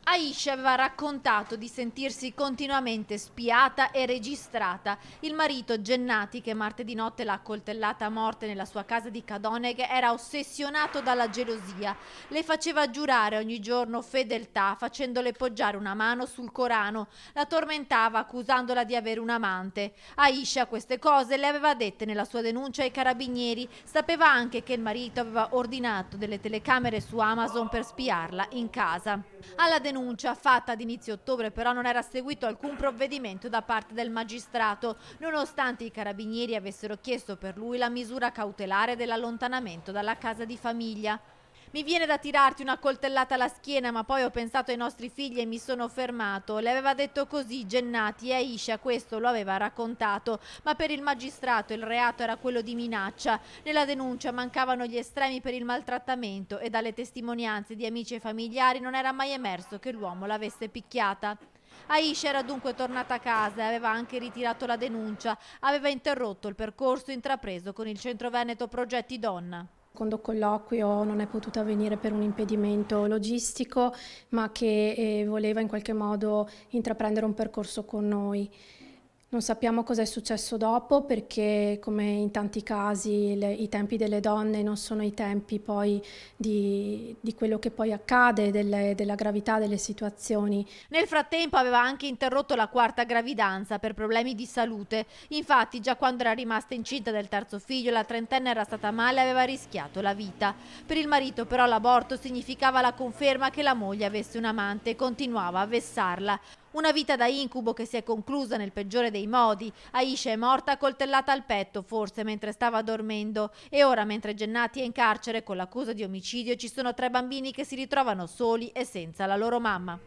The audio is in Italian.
Aisha aveva raccontato di sentirsi continuamente spiata e registrata. Il marito Gennati, che martedì notte l'ha accoltellata a morte nella sua casa di Cadonegh, era ossessionato dalla gelosia. Le faceva giurare ogni giorno fedeltà, facendole poggiare una mano sul Corano. La tormentava accusandola di avere un amante. Aisha queste cose le aveva dette nella sua denuncia ai carabinieri. Sapeva anche che il marito aveva ordinato delle telecamere su Amazon per spiarla in casa. Alla denuncia fatta ad inizio ottobre però non era seguito alcun provvedimento da parte del magistrato, nonostante i carabinieri avessero chiesto per lui la misura cautelare dell'allontanamento dalla casa di famiglia. Mi viene da tirarti una coltellata alla schiena, ma poi ho pensato ai nostri figli e mi sono fermato. Le aveva detto così Gennati e Aisha questo lo aveva raccontato, ma per il magistrato il reato era quello di minaccia. Nella denuncia mancavano gli estremi per il maltrattamento e dalle testimonianze di amici e familiari non era mai emerso che l'uomo l'avesse picchiata. Aisha era dunque tornata a casa e aveva anche ritirato la denuncia, aveva interrotto il percorso intrapreso con il Centro Veneto Progetti Donna. Il secondo colloquio non è potuta avvenire per un impedimento logistico, ma che voleva in qualche modo intraprendere un percorso con noi. Non sappiamo cosa è successo dopo perché, come in tanti casi, i tempi delle donne non sono i tempi poi di quello che poi accade, della gravità delle situazioni. Nel frattempo aveva anche interrotto la quarta gravidanza per problemi di salute. Infatti, già quando era rimasta incinta del terzo figlio, la trentenne era stata male e aveva rischiato la vita. Per il marito, però, l'aborto significava la conferma che la moglie avesse un amante e continuava a vessarla. Una vita da incubo che si è conclusa nel peggiore dei modi. Aisha è morta coltellata al petto, forse mentre stava dormendo, e ora, mentre Gennati è in carcere con l'accusa di omicidio, ci sono 3 bambini che si ritrovano soli e senza la loro mamma.